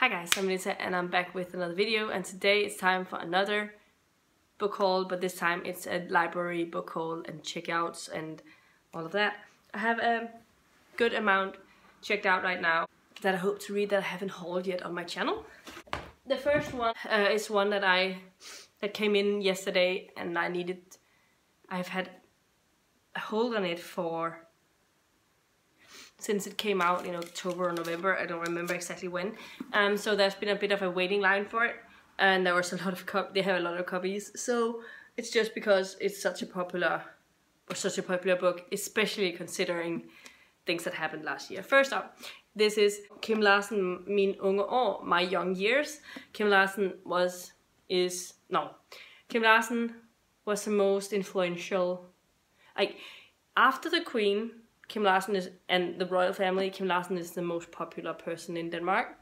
Hi guys, I'm Samlede and I'm back with another video, and today it's time for another book haul, but this time it's a library book haul and checkouts and all of that. I have a good amount checked out right now that I hope to read that I haven't hauled yet on my channel. The first one is one that came in yesterday, and I've had a hold on it since it came out in October or November. I don't remember exactly when. So there's been a bit of a waiting line for it, and there was they have a lot of copies. So it's just because it's such a popular book, especially considering things that happened last year. First up, this is Kim Larsen, Mine Unge År, My Young Years. Kim Larsen was the most influential, after the Queen, Kim Larsen and the royal family, Kim Larsen is the most popular person in Denmark.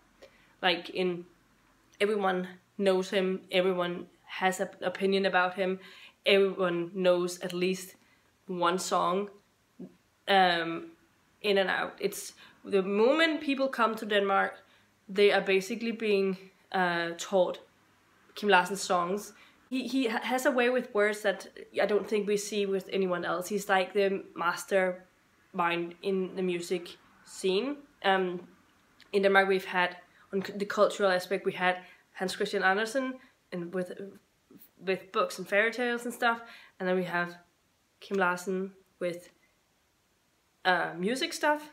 Everyone knows him, everyone has an opinion about him, everyone knows at least one song in and out. It's the moment people come to Denmark, they are basically being taught Kim Larsen's songs. He has a way with words that I don't think we see with anyone else. He's like the master mind in the music scene. In Denmark, we've had, on the cultural aspect, we had Hans Christian Andersen and with books and fairy tales and stuff, and then we have Kim Larsen with music stuff.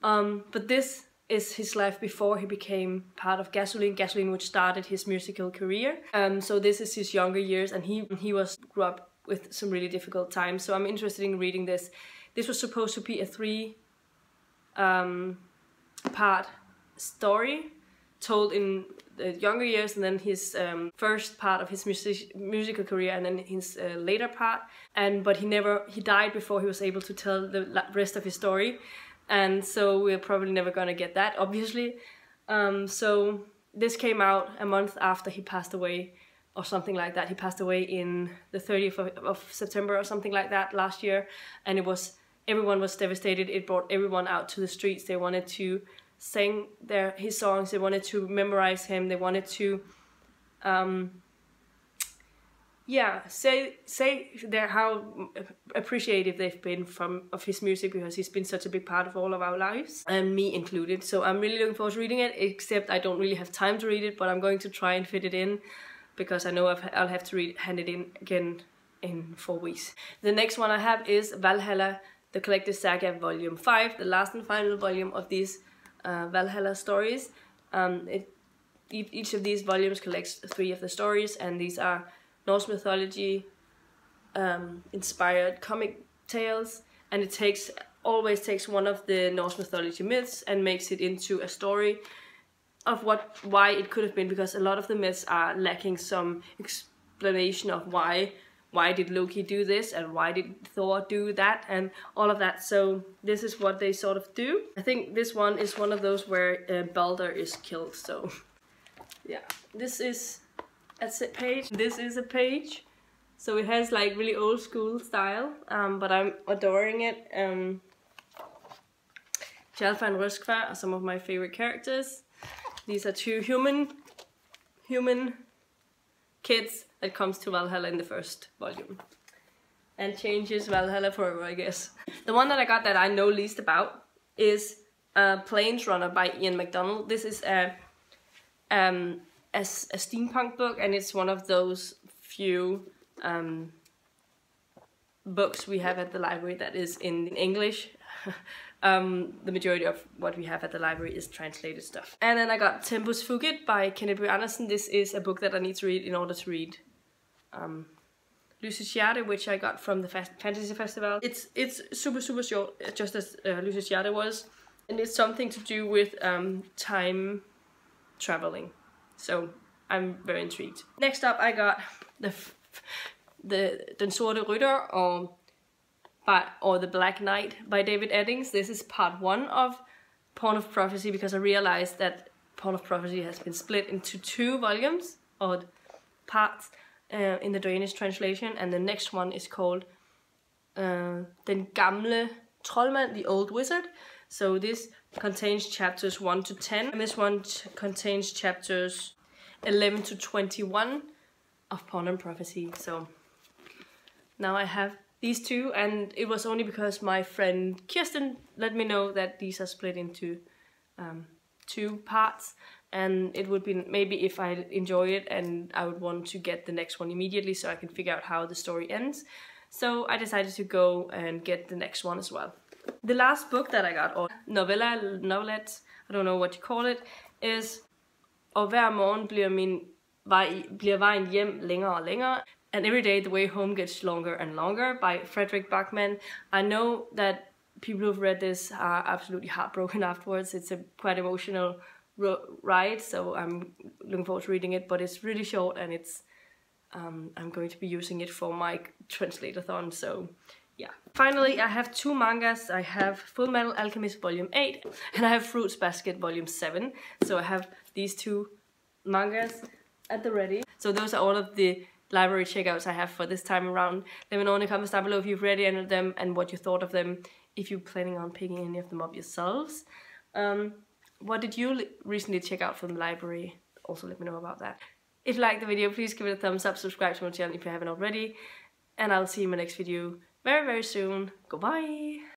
But this is his life before he became part of Gasoline, which started his musical career. So this is his younger years, and he grew up with some really difficult times. So I'm interested in reading this. This was supposed to be a 3-part story told in the younger years, and then his first part of his musical career, and then his later part. But he died before he was able to tell the rest of his story, and so we're probably never gonna get that, obviously. So this came out a month after he passed away, or something like that. He passed away in the 30th of September or something like that last year, and everyone was devastated. It brought everyone out to the streets. They wanted to sing his songs. They wanted to memorize him. They wanted to, say how appreciative they've been of his music, because he's been such a big part of all of our lives, and me included. So I'm really looking forward to reading it, except I don't really have time to read it, but I'm going to try and fit it in, because I know I'll have to hand it in again in 4 weeks. The next one I have is Valhalla, the Collected Saga Volume 5, the last and final volume of these Valhalla stories. Each of these volumes collects 3 of the stories, and these are Norse mythology inspired comic tales, and it always takes one of the Norse mythology myths and makes it into a story of why it could have been, because a lot of the myths are lacking some explanation of why did Loki do this, and why did Thor do that, and all of that. So this is what they sort of do. I think this one is one of those where Balder is killed. So yeah, this is a page. This is a page. So it has like really old school style, but I'm adoring it. Tjalfa and Röskva are some of my favorite characters. These are 2 human kids that comes to Valhalla in the first volume and changes Valhalla forever, I guess. The one that I got that I know least about is Planesrunner by Ian McDonald. This is a steampunk book, and it's one of those few books we have at the library that is in English. The majority of what we have at the library is translated stuff. And then I got Tempus Fugit by Kenneth Andersen. This is a book that I need to read in order to read Lysets Hjerte, which I got from the Fantasy Festival. It's super short, just as Lysets Hjerte was, and it's something to do with time traveling. So I'm very intrigued. Next up, I got Den Sorte Rytter, or The Black Knight by David Eddings. This is part 1 of Pawn of Prophecy, because I realized that Pawn of Prophecy has been split into 2 volumes or parts in the Danish translation, and the next one is called Den Gamle Troldmand, the Old Wizard. So this contains chapters 1 to 10, and this one contains chapters 11 to 21 of Pawn and Prophecy. So now I have these two, and it was only because my friend Kirsten let me know that these are split into 2 parts, and it would be maybe if I enjoy it and I would want to get the next one immediately so I can figure out how the story ends. So I decided to go and get the next one as well. The last book that I got, or novelette, I don't know what you call it, is Og hver morgen bliver vejen hjem længere og længere. And Every Day the Way Home Gets Longer and Longer by Fredrick Backman. I know that people who've read this are absolutely heartbroken afterwards. It's a quite emotional ride, so I'm looking forward to reading it, but it's really short, and it's I'm going to be using it for my translate-a-thon, so yeah. Finally, I have 2 mangas. I have Fullmetal Alchemist Volume 8, and I have Fruits Basket Volume 7. So I have these 2 mangas at the ready. So those are all of the library checkouts I have for this time around. Let me know in the comments down below if you've read any of them and what you thought of them, if you're planning on picking any of them up yourselves. What did you recently check out from the library? Also let me know about that. If you liked the video, please give it a thumbs up, subscribe to my channel if you haven't already, and I'll see you in my next video very, very soon. Goodbye!